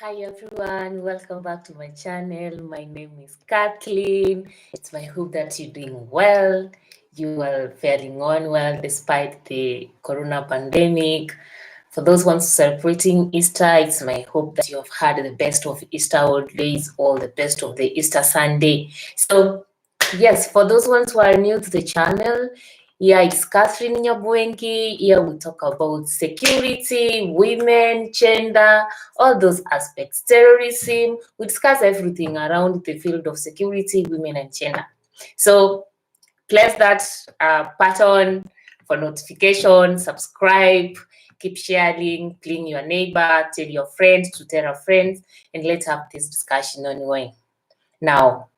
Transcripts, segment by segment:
Hi everyone, welcome back to my channel. My name is Kathleen. It's my hope that you're doing well. You are faring on well despite the corona pandemic. For those ones celebrating Easter, it's my hope that you have had the best of Easter holidays or the best of the Easter Sunday. So yes, for those ones who are new to the channel, yeah, it's Catherine Nyabuengi. Here we talk about security, women, gender, all those aspects, terrorism. We discuss everything around the field of security, women, and gender. So press that button for notification, subscribe, keep sharing, ping your neighbor, tell your friends to tell our friends, and let's have this discussion ongoing. Now,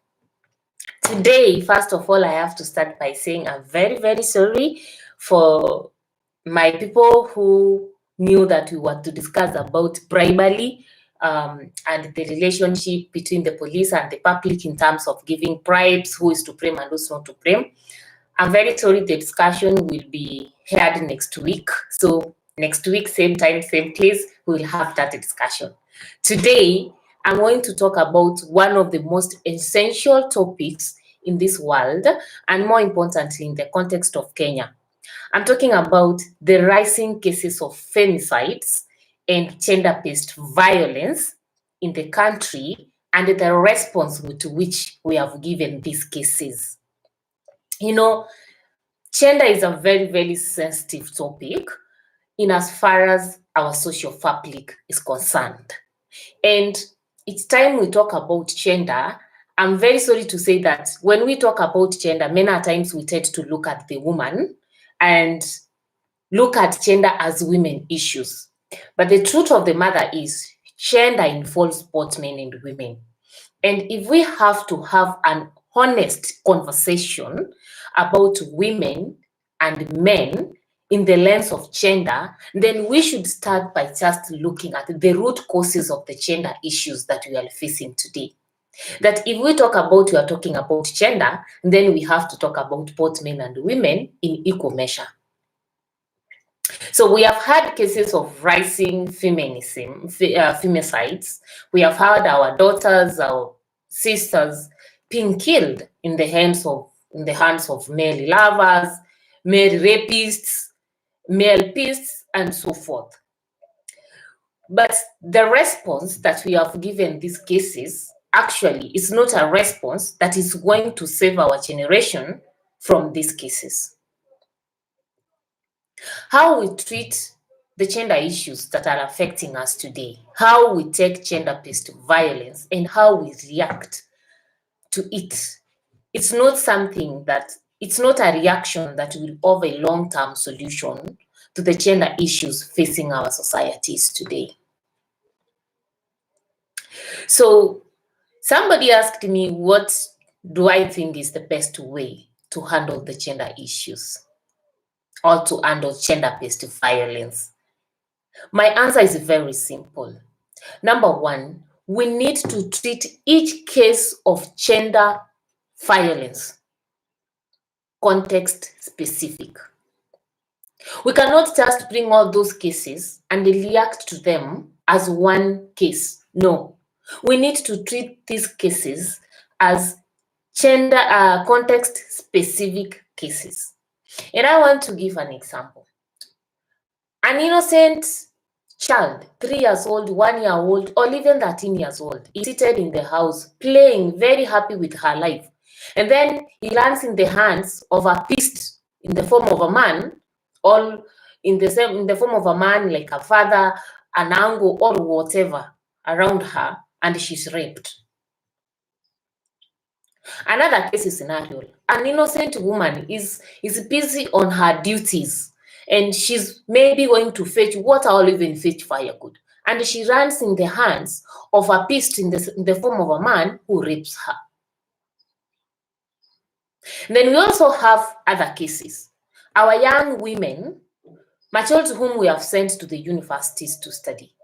today, first of all, I have to start by saying I'm very, very sorry for my people who knew that we were to discuss about bribery and the relationship between the police and the public in terms of giving bribes, who is to blame and who's not to blame. I'm very sorry the discussion will be held next week. So next week, same time, same place, we'll have that discussion. Today, I'm going to talk about one of the most essential topics in this world, and more importantly, in the context of Kenya. I'm talking about the rising cases of femicides and gender-based violence in the country and the response to which we have given these cases. You know, gender is a very, very sensitive topic in as far as our social fabric is concerned. And it's time we talk about gender. I'm very sorry to say that when we talk about gender, many times we tend to look at the woman and look at gender as women issues. But the truth of the matter is gender involves both men and women. And if we have to have an honest conversation about women and men in the lens of gender, then we should start by just looking at the root causes of the gender issues that we are facing today. That if we are talking about gender, then we have to talk about both men and women in equal measure. So we have had cases of rising feminism, femicides. We have had our daughters, our sisters being killed in the hands of male lovers, male rapists, male priests, and so forth. But the response that we have given these cases actually is not a response that is going to save our generation from these cases. How we treat the gender issues that are affecting us today, how we take gender-based violence, and how we react to it. It's not a reaction that will offer a long-term solution to the gender issues facing our societies today. So somebody asked me, what do I think is the best way to handle the gender issues or to handle gender-based violence? My answer is very simple. Number one, we need to treat each case of gender violence context specific. We cannot just bring all those cases and react to them as one case. No, we need to treat these cases as gender context specific cases. And I want to give an example. An innocent child, 3 years old, 1 year old, or even 13 years old, is seated in the house, playing, very happy with her life. And then he lands in the hands of a beast in the form of a man, or in the form of a man like a father, an uncle, or whatever around her, and she's raped. Another case scenario, an innocent woman is busy on her duties, and she's maybe going to fetch water or even fetch firewood, and she runs in the hands of a beast in the form of a man who rapes her. Then we also have other cases. Our young women, majority whom we have sent to the universities to study,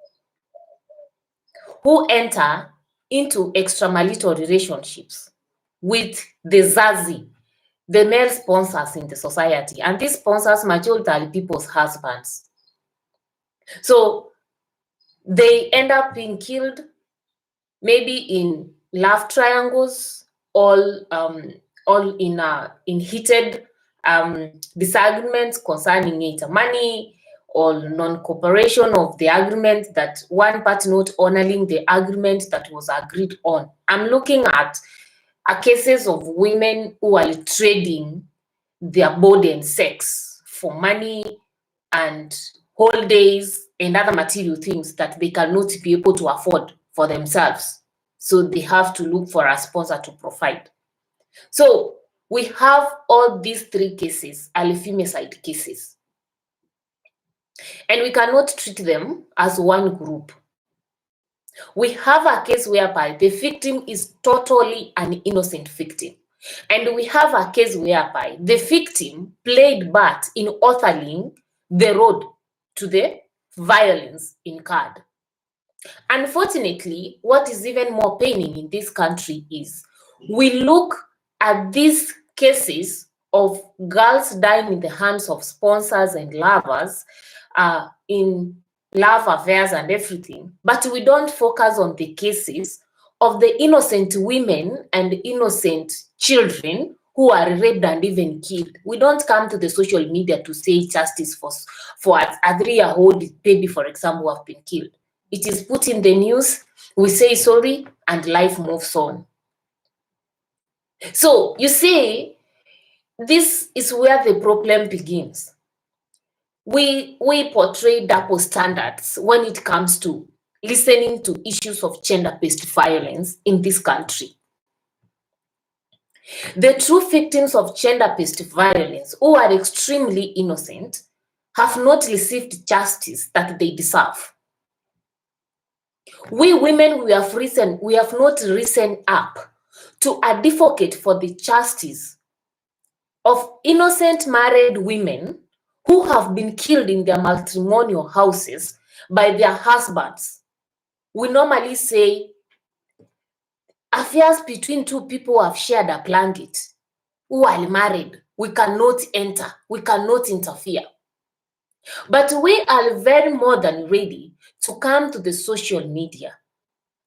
who enter into extramarital relationships with the Zazi, the male sponsors in the society, and these sponsors majority are people's husbands. So they end up being killed, maybe in love triangles, all in heated disagreements concerning either money or non-cooperation of the agreement, that one party not honoring the agreement that was agreed on. I'm looking at cases of women who are trading their body and sex for money and holidays and other material things that they cannot be able to afford for themselves. So they have to look for a sponsor to provide. So we have all these three cases, are femicide cases. And we cannot treat them as one group. We have a case whereby the victim is totally an innocent victim. And we have a case whereby the victim played part in authoring the road to the violence incurred. Unfortunately, what is even more paining in this country is we look at these cases of girls dying in the hands of sponsors and lovers in love affairs and everything, but we don't focus on the cases of the innocent women and innocent children who are raped and even killed. We don't come to the social media to say justice for a 3-year-old baby, for example, who have been killed. It is put in the news, we say sorry, and life moves on. So you see, this is where the problem begins. We portray double standards when it comes to listening to issues of gender-based violence in this country. The true victims of gender-based violence, who are extremely innocent, have not received justice that they deserve. We women, we have not risen up to advocate for the justice of innocent married women who have been killed in their matrimonial houses by their husbands. We normally say affairs between two people who have shared a blanket, who are married, we cannot enter, we cannot interfere. But we are very more than ready to come to the social media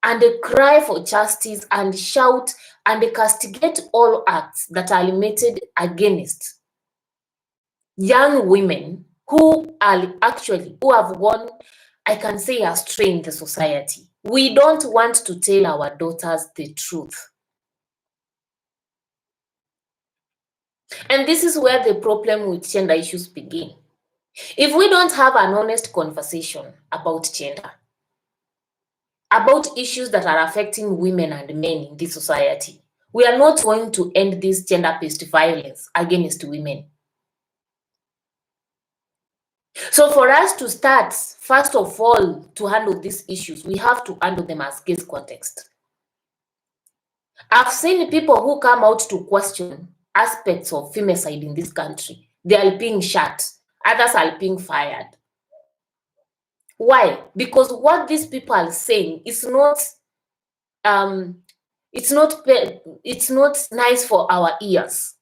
and cry for justice and shout and castigate all acts that are limited against young women who have gone, I can say, astray in the society. We don't want to tell our daughters the truth. And this is where the problem with gender issues begin. If we don't have an honest conversation about gender, about issues that are affecting women and men in this society, we are not going to end this gender-based violence against women. So for us to start, first of all, to handle these issues, we have to handle them as case context. I've seen people who come out to question aspects of femicide in this country. They are being shot, others are being fired. Why? Because what these people are saying is not it's not nice for our ears.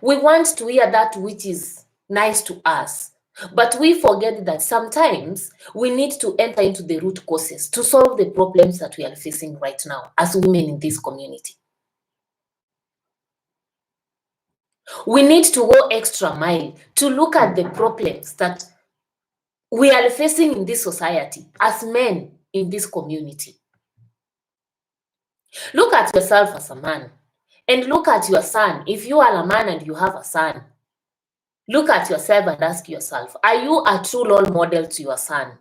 We want to hear that which is nice to us, but we forget that sometimes we need to enter into the root causes to solve the problems that we are facing right now as women in this community. We need to go extra mile to look at the problems that we are facing in this society as men in this community. Look at yourself as a man and look at your son. If you are a man and you have a son, look at yourself and ask yourself, are you a true role model to your son?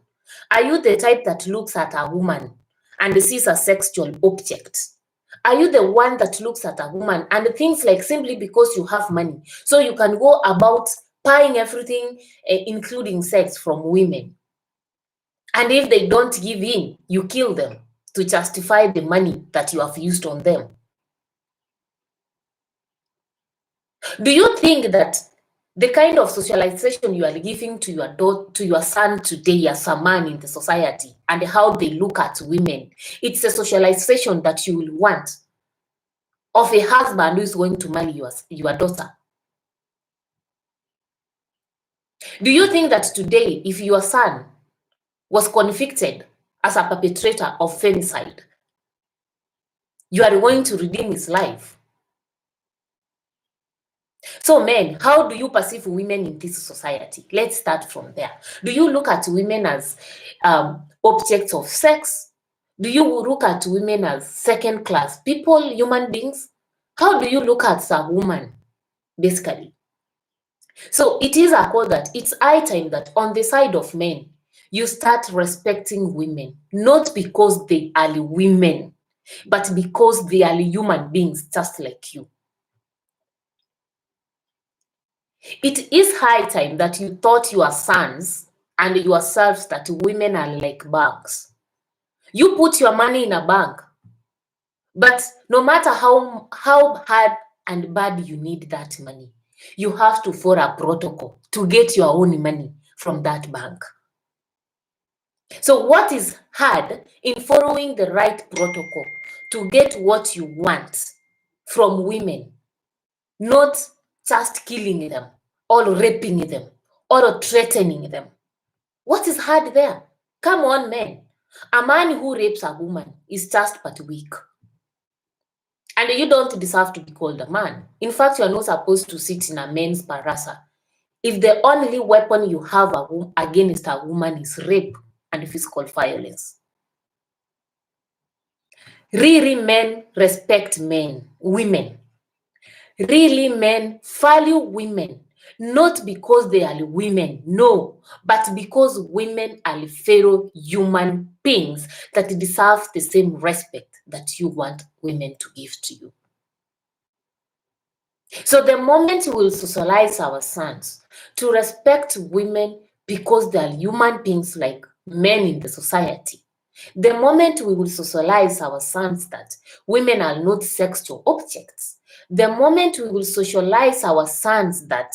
Are you the type that looks at a woman and sees a sexual object? Are you the one that looks at a woman and thinks like simply because you have money, so you can go about buying everything, including sex from women? And if they don't give in, you kill them to justify the money that you have used on them. Do you think that the kind of socialization you are giving to your son today as a man in the society and how they look at women, it's a socialization that you will want of a husband who is going to marry your daughter? Do you think that today, if your son was convicted as a perpetrator of femicide, you are going to redeem his life. So men, how do you perceive women in this society? Let's start from there. Do you look at women as objects of sex? Do you look at women as second-class people, human beings? How do you look at a woman, basically? So it is a call that it's high time that on the side of men, you start respecting women, not because they are women, but because they are human beings just like you. It is high time that you taught your sons and yourselves that women are like banks. You put your money in a bank, but no matter how hard and bad you need that money, you have to follow a protocol to get your own money from that bank. So what is hard in following the right protocol to get what you want from women, not just killing them or raping them or threatening them? What is hard there? Come on, men. A man who rapes a woman is just but weak. And you don't deserve to be called a man. In fact, you are not supposed to sit in a man's parasa if the only weapon you have against a woman is rape and physical violence. Really, men respect women. Really, men value women, not because they are women, no, but because women are fellow human beings that deserve the same respect that you want women to give to you. So the moment we will socialize our sons to respect women because they are human beings like men in the society, the moment we will socialize our sons that women are not sexual objects, the moment we will socialize our sons that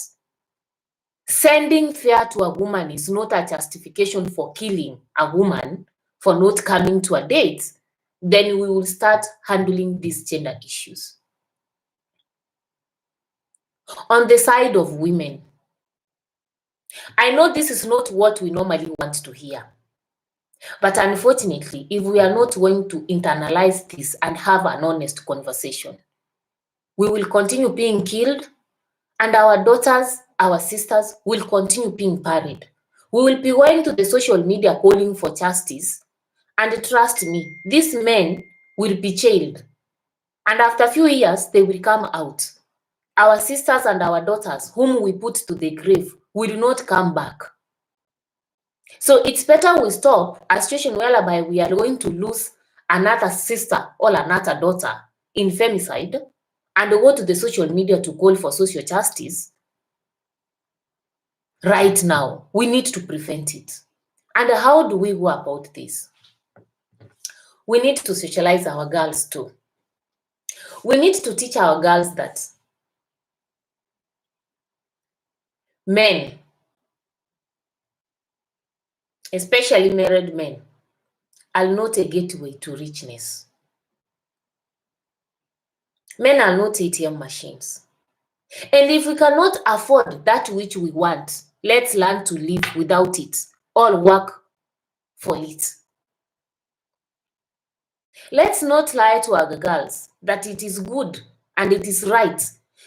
sending fear to a woman is not a justification for killing a woman for not coming to a date, then we will start handling these gender issues. On the side of women, I know this is not what we normally want to hear. But unfortunately, if we are not going to internalize this and have an honest conversation, we will continue being killed and our daughters, our sisters will continue being buried. We will be going to the social media calling for justice. And trust me, these men will be jailed. And after a few years, they will come out. Our sisters and our daughters, whom we put to the grave, will not come back. So it's better we stop a situation whereby we are going to lose another sister or another daughter in femicide and go to the social media to call for social justice. Right now, we need to prevent it. And how do we go about this? We need to socialize our girls too. We need to teach our girls that men, especially married men, are not a gateway to richness. Men are not ATM machines. And if we cannot afford that which we want, let's learn to live without it or work for it. Let's not lie to our girls that it is good and it is right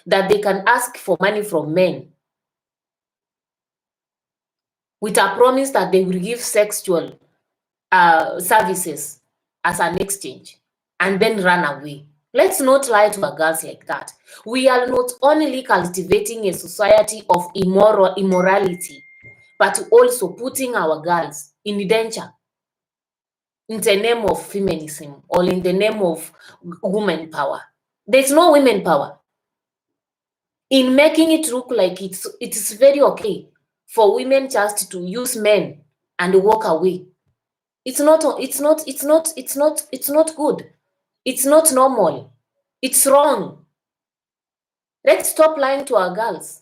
that they can ask for money from men with a promise that they will give sexual services as an exchange and then run away. Let's not lie to our girls like that. We are not only cultivating a society of immorality, but also putting our girls in danger in the name of feminism or in the name of women power. There's no women power. In making it look like it is very okay for women just to use men and walk away. It's not good. It's not normal. It's wrong. Let's stop lying to our girls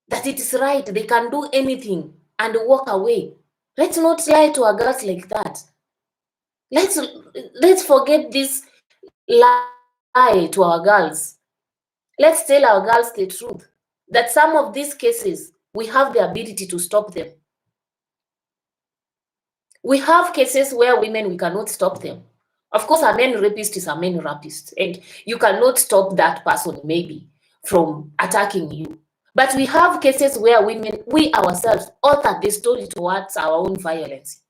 that it is right, they can do anything and walk away. Let's not lie to our girls like that. Let's forget this lie to our girls. Let's tell our girls the truth, that some of these cases, we have the ability to stop them. We have cases where women, we cannot stop them. Of course, a man rapist is a man rapist, and you cannot stop that person maybe from attacking you. But we have cases where women, we ourselves, alter the story towards our own violence.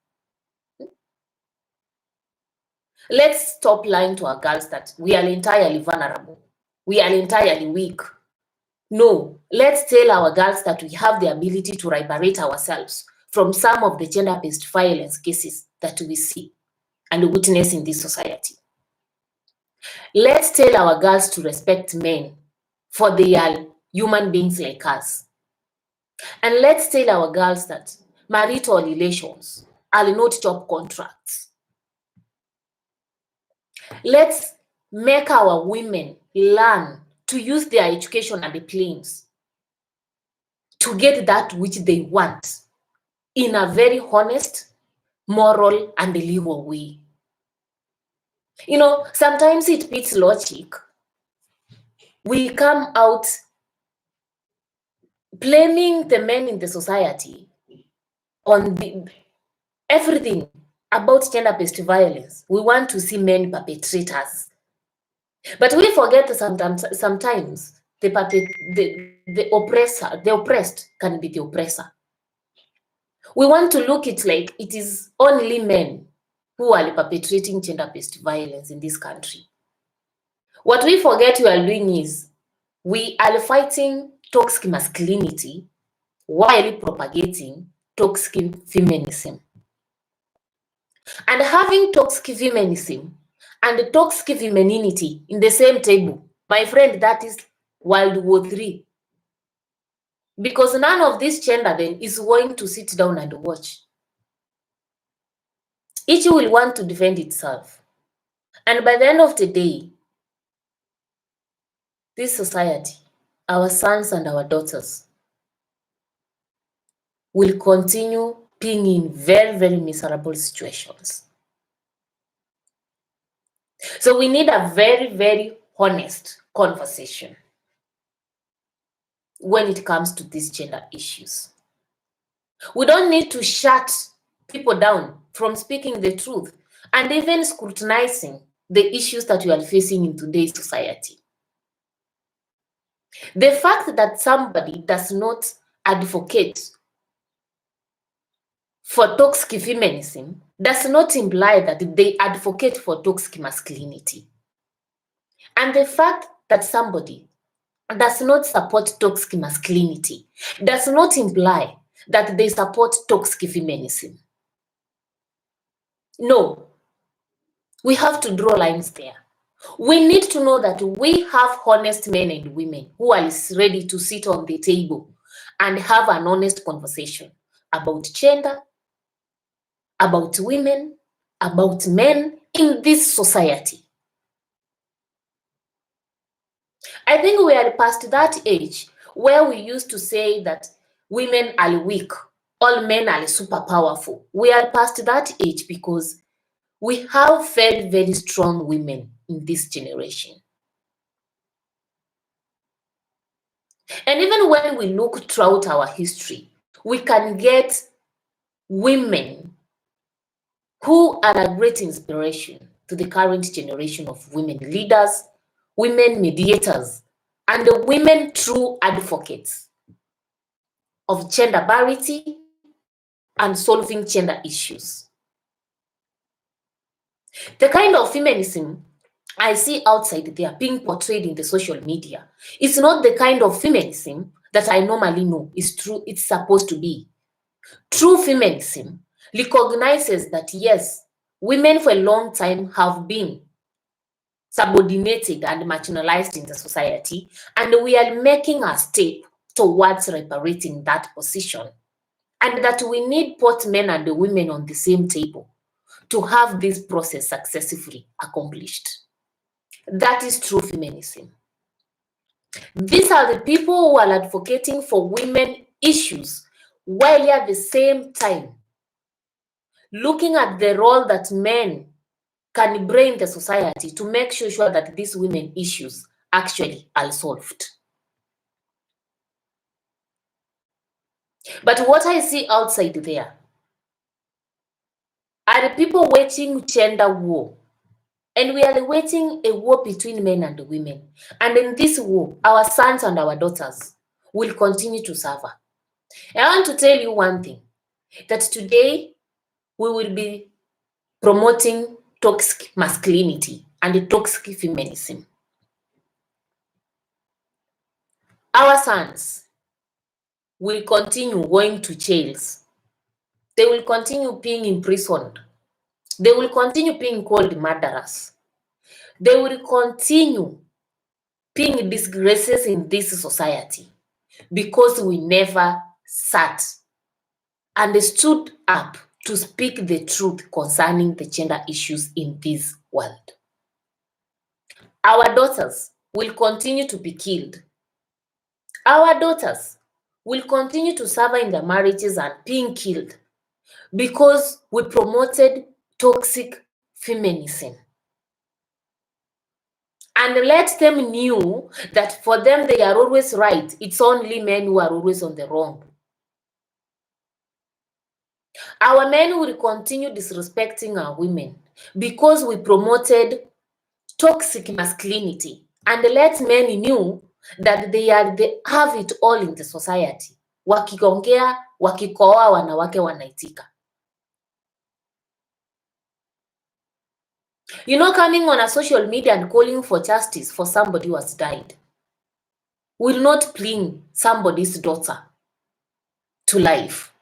Let's stop lying to our girls that we are entirely vulnerable. We are entirely weak. No, let's tell our girls that we have the ability to liberate ourselves from some of the gender-based violence cases that we see and witness in this society. Let's tell our girls to respect men, for they are human beings like us. And let's tell our girls that marital relations are not job contracts. Let's make our women learn to use their education and the planes to get that which they want in a very honest, moral, and legal way. You know, sometimes it beats logic. We come out blaming the men in the society on everything about gender-based violence. We want to see men perpetrators. But we forget that sometimes the oppressed can be the oppressor. We want to look at like it is only men who are perpetrating gender-based violence in this country. What we forget we are doing is we are fighting toxic masculinity while propagating toxic feminism. And having toxic feminism and toxic femininity in the same table, my friend, that is World War III. Because none of this gender then is going to sit down and watch. Each will want to defend itself. And by the end of the day, this society, our sons and our daughters, will continue being in very, very miserable situations. So we need a very, very honest conversation when it comes to these gender issues. We don't need to shut people down from speaking the truth and even scrutinizing the issues that we are facing in today's society. The fact that somebody does not advocate for toxic feminism does not imply that they advocate for toxic masculinity. And the fact that somebody does not support toxic masculinity does not imply that they support toxic feminism. No, we have to draw lines there. We need to know that we have honest men and women who are ready to sit on the table and have an honest conversation about gender, about women, about men in this society. I think we are past that age where we used to say that women are weak, all men are super powerful. We are past that age because we have very, very strong women in this generation. And even when we look throughout our history, we can get women who are a great inspiration to the current generation of women leaders, women mediators, and the women true advocates of gender parity and solving gender issues. The kind of feminism I see outside there being portrayed in the social media is not the kind of feminism that I normally know is true, it's supposed to be. True feminism recognizes that yes, women for a long time have been subordinated and marginalized in the society, and we are making a step towards reparating that position, and that we need both men and the women on the same table to have this process successfully accomplished. That is true feminism. These are the people who are advocating for women issues while at the same time looking at the role that men can bring in the society to make sure that these women issues actually are solved. But what I see outside there are people waging gender war. And we are waging a war between men and women. And in this war, our sons and our daughters will continue to suffer. I want to tell you one thing, that today we will be promoting toxic masculinity and toxic feminism. Our sons will continue going to jails. They will continue being imprisoned. They will continue being called murderers. They will continue being disgraces in this society because we never sat and stood up to speak the truth concerning the gender issues in this world. Our daughters will continue to be killed. Our daughters will continue to suffer in their marriages and being killed because we promoted toxic feminism. And let them knew that for them they are always right. It's only men who are always on the wrong. Our men will continue disrespecting our women because we promoted toxic masculinity and let men knew that they have it all in the society. Wakiongea, wakikoa, wanawake wanaitika. You know, coming on a social media and calling for justice for somebody who has died will not bring somebody's daughter to life,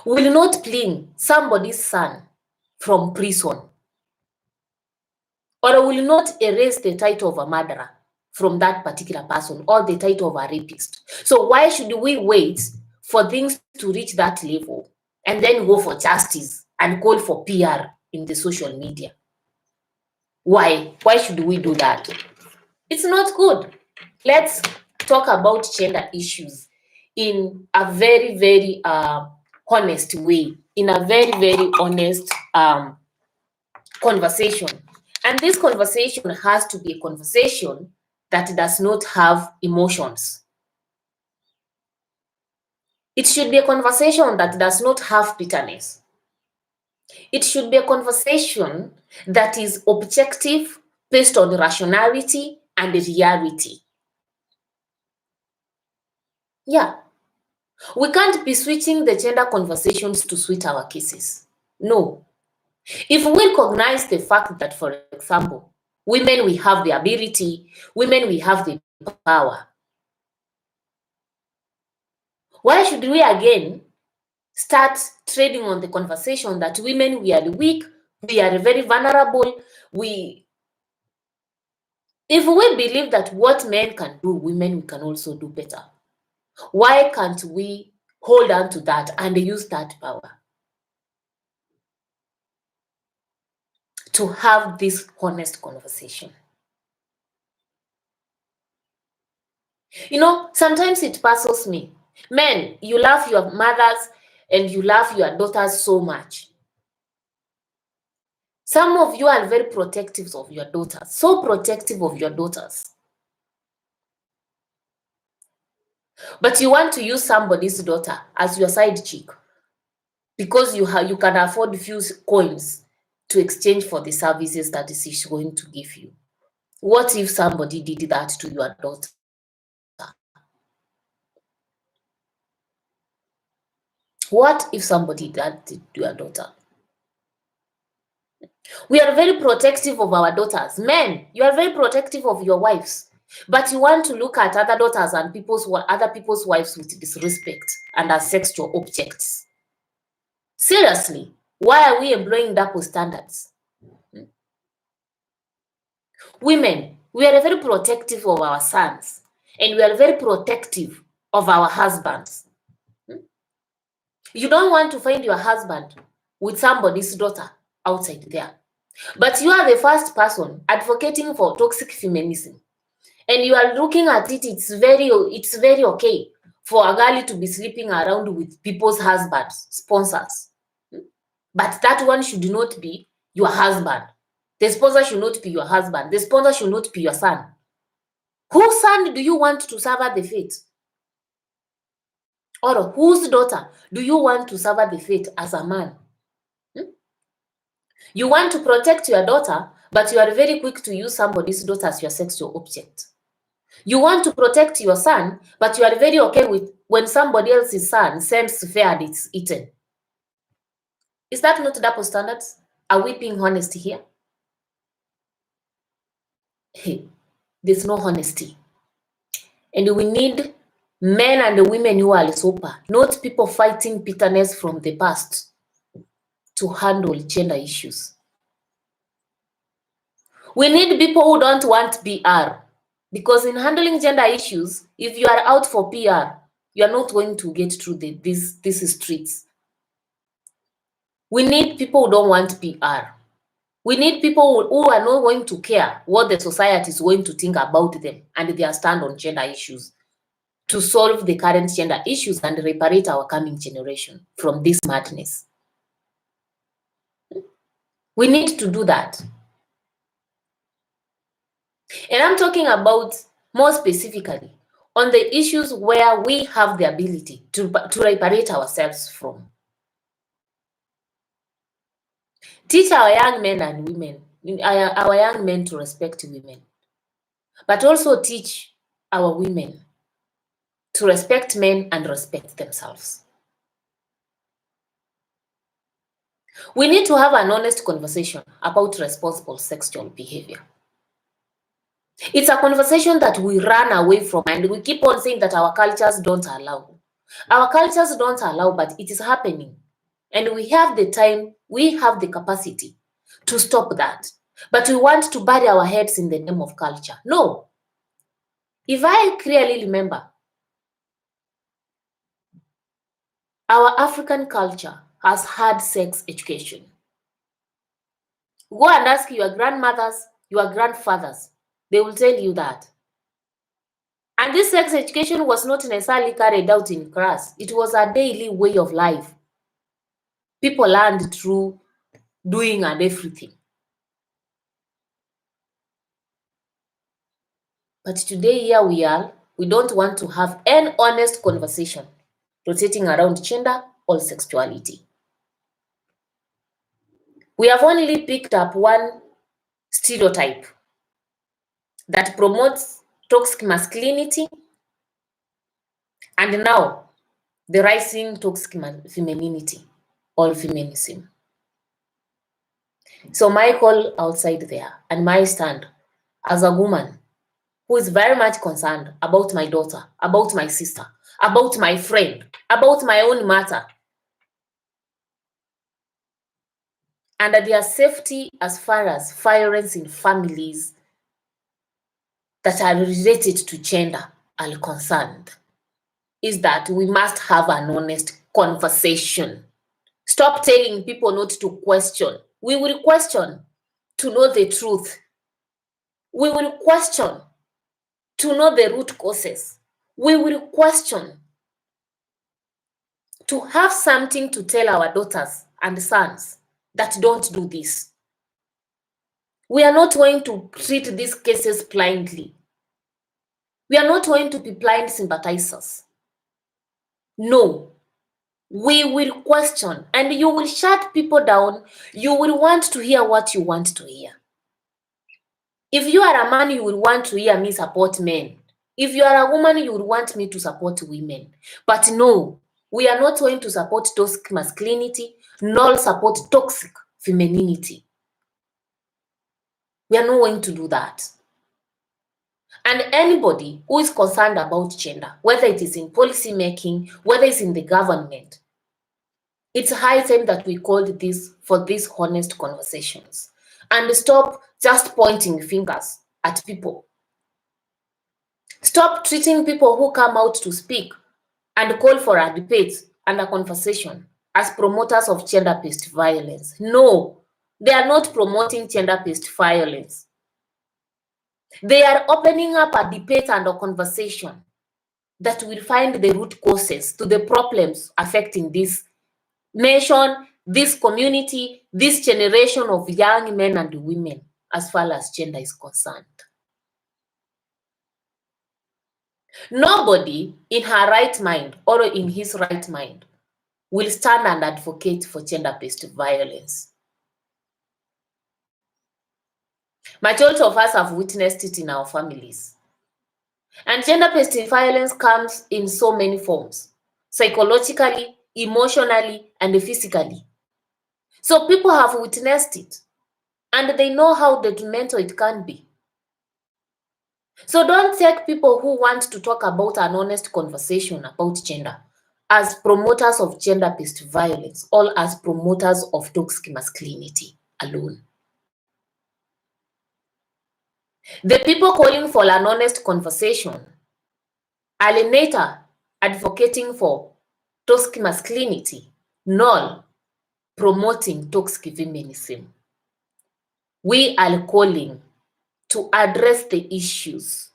will not bring somebody's son from prison, or will not erase the title of a murderer from that particular person or the title of a rapist. So why should we wait for things to reach that level and then go for justice and call for PR in the social media? Why? Why should we do that? It's not good. Let's talk about gender issues in a very, very honest way, in a very, very honest conversation. And this conversation has to be a conversation that does not have emotions. It should be a conversation that does not have bitterness. It should be a conversation that is objective, based on rationality and reality. Yeah. We can't be switching the gender conversations to suit our cases. No. If we recognize the fact that, for example, women, we have the ability, women, we have the power, why should we again start trading on the conversation that women, we are weak, we are very vulnerable, if we believe that what men can do, women can also do better, why can't we hold on to that and use that power to have this honest conversation? You know, sometimes it puzzles me. Men, you love your mothers and you love your daughters so much. Some of you are very protective of your daughters, so protective of your daughters. But you want to use somebody's daughter as your side chick because you can afford few coins to exchange for the services that she's going to give you. What if somebody did that to your daughter? What if somebody did that to your daughter? We are very protective of our daughters. Men, you are very protective of your wives. But you want to look at other daughters and other people's wives with disrespect and as sexual objects. Seriously, why are we employing double standards? Women, we are very protective of our sons and we are very protective of our husbands. You don't want to find your husband with somebody's daughter outside there. But you are the first person advocating for toxic feminism. And you are looking at it, it's very okay for a girl to be sleeping around with people's husbands, sponsors. But that one should not be your husband. The sponsor should not be your husband. The sponsor should not be your son. Whose son do you want to suffer the fate? Or whose daughter do you want to suffer the fate as a man? You want to protect your daughter, but you are very quick to use somebody's daughter as your sexual object. You want to protect your son, but you are very okay with when somebody else's son sends fare and it's eaten. Is that not double standards? Are we being honest here? Hey, there's no honesty. And we need men and women who are sober, not people fighting bitterness from the past to handle gender issues. We need people who don't want PR, because in handling gender issues, if you are out for PR, you are not going to get through these streets. We need people who don't want PR. We need people who are not going to care what the society is going to think about them and their stand on gender issues to solve the current gender issues and reparate our coming generation from this madness. We need to do that. And I'm talking about more specifically on the issues where we have the ability to reparate ourselves from. Teach our young men and women, our young men to respect women, but also teach our women to respect men and respect themselves. We need to have an honest conversation about responsible sexual behavior. It's a conversation that we run away from and we keep on saying that our cultures don't allow. Our cultures don't allow, but it is happening. And we have the time, we have the capacity to stop that. But we want to bury our heads in the name of culture. No. If I clearly remember, our African culture has had sex education. Go and ask your grandmothers, your grandfathers. They will tell you that. And this sex education was not necessarily carried out in class. It was a daily way of life. People learned through doing and everything. But today, here we are, we don't want to have an honest conversation rotating around gender or sexuality. We have only picked up one stereotype that promotes toxic masculinity, and now the rising toxic femininity or feminism. So my call outside there and my stand as a woman who is very much concerned about my daughter, about my sister, about my friend, about my own matter, and their safety as far as violence in families that are related to gender are concerned, is that we must have an honest conversation. Stop telling people not to question. We will question to know the truth. We will question to know the root causes. We will question to have something to tell our daughters and sons that don't do this. We are not going to treat these cases blindly. We are not going to be blind sympathizers. No, we will question, and you will shut people down. You will want to hear what you want to hear. If you are a man, you will want to hear me support men. If you are a woman, you will want me to support women. But no, we are not going to support toxic masculinity, nor support toxic femininity. We are not going to do that. And anybody who is concerned about gender, whether it is in policy making, whether it's in the government, it's high time that we called this for these honest conversations and stop just pointing fingers at people. Stop treating people who come out to speak and call for a debate and a conversation as promoters of gender-based violence. No, they are not promoting gender-based violence. They are opening up a debate and a conversation that will find the root causes to the problems affecting this nation, this community, this generation of young men and women as far as gender is concerned. Nobody in her right mind or in his right mind will stand and advocate for gender-based violence. Majority of us have witnessed it in our families. And gender-based violence comes in so many forms, psychologically, emotionally, and physically. So people have witnessed it, and they know how detrimental it can be. So don't take people who want to talk about an honest conversation about gender as promoters of gender-based violence or as promoters of toxic masculinity alone. The people calling for an honest conversation are later advocating for toxic masculinity, nor promoting toxic feminism. We are calling to address the issues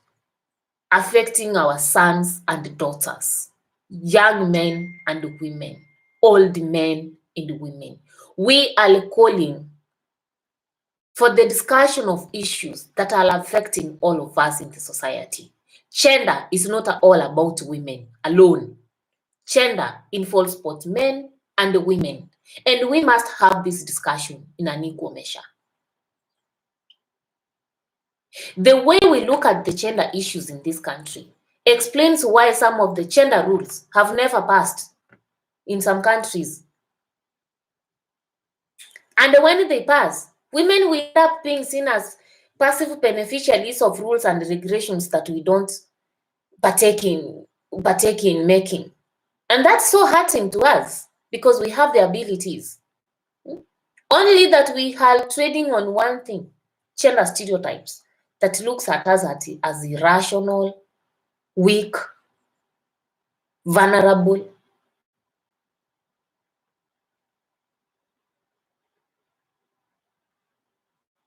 affecting our sons and daughters, young men and women, old men and women. We are calling for the discussion of issues that are affecting all of us in the society. Gender is not all about women alone. Gender involves both men and women, and we must have this discussion in an equal measure. The way we look at the gender issues in this country explains why some of the gender rules have never passed in some countries. And when they pass, women will end up being seen as passive beneficiaries of rules and regulations that we don't partake in making. And that's so hurting to us because we have the abilities. Only that we are trading on one thing, gender stereotypes, that looks at us as irrational, weak, vulnerable.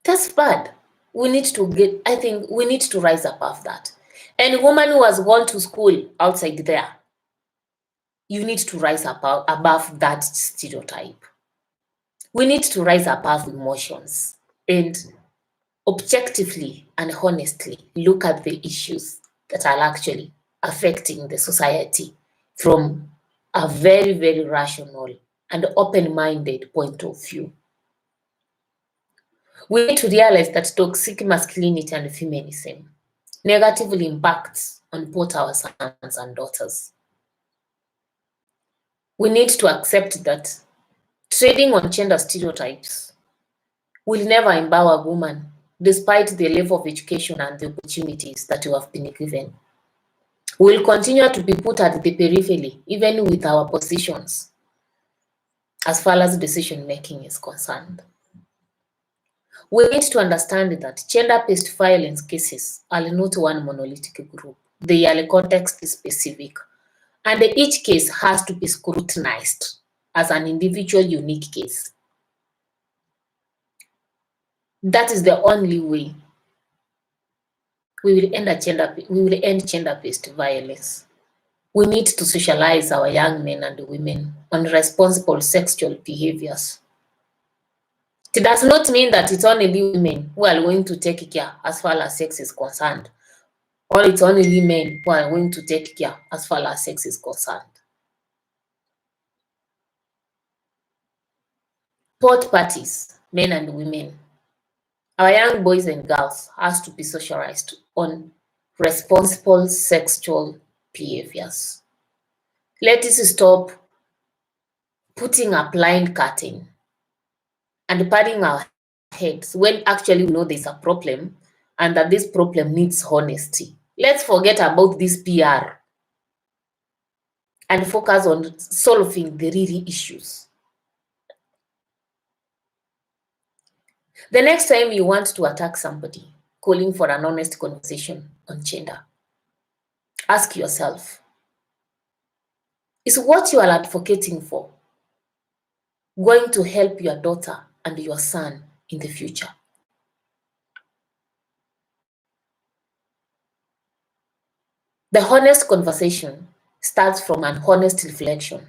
That's bad. I think we need to rise above that. And a woman who has gone to school outside there, you need to rise above that stereotype. We need to rise above emotions and objectively and honestly look at the issues that are actually affecting the society from a very, very rational and open-minded point of view. We need to realize that toxic masculinity and feminism negatively impacts on both our sons and daughters. We need to accept that trading on gender stereotypes will never empower women despite the level of education and the opportunities that you have been given. We will continue to be put at the periphery, even with our positions, as far as decision making is concerned. We need to understand that gender-based violence cases are not one monolithic group. They are context specific, and each case has to be scrutinized as an individual unique case. That is the only way we will end gender-based violence. We need to socialize our young men and women on responsible sexual behaviors. It does not mean that it's only women who are going to take care as far as sex is concerned, or it's only men who are going to take care as far as sex is concerned. Both parties, men and women, our young boys and girls has to be socialized on responsible sexual behaviors. Let us stop putting a blind curtain and padding our heads when actually we know there's a problem and that this problem needs honesty. Let's forget about this PR and focus on solving the real issues. The next time you want to attack somebody, calling for an honest conversation on gender, ask yourself, is what you are advocating for going to help your daughter and your son in the future? The honest conversation starts from an honest reflection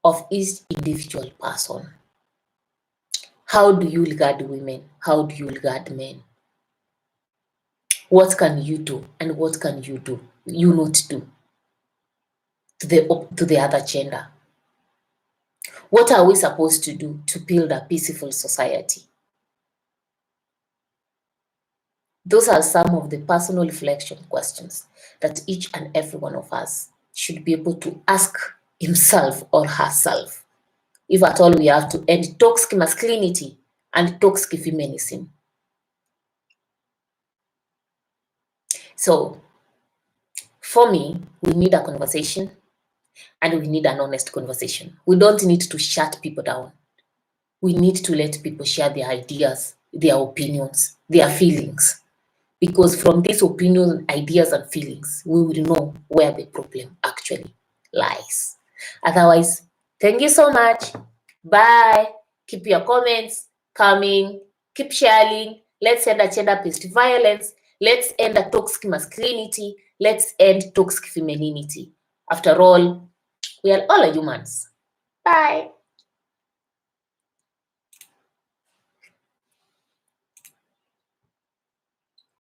of each individual person. How do you regard women? How do you regard men? What can you do and what can you not do to the other gender? What are we supposed to do to build a peaceful society? Those are some of the personal reflection questions that each and every one of us should be able to ask himself or herself, if at all we have to end toxic masculinity and toxic feminism. So, for me, we need a conversation, and we need an honest conversation. We don't need to shut people down. We need to let people share their ideas, their opinions, their feelings. Because from these opinions, ideas, and feelings, we will know where the problem actually lies. Otherwise, thank you so much. Bye. Keep your comments coming. Keep sharing. Let's end gender-based violence. Let's end the toxic masculinity. Let's end toxic femininity. After all, we are all humans. Bye.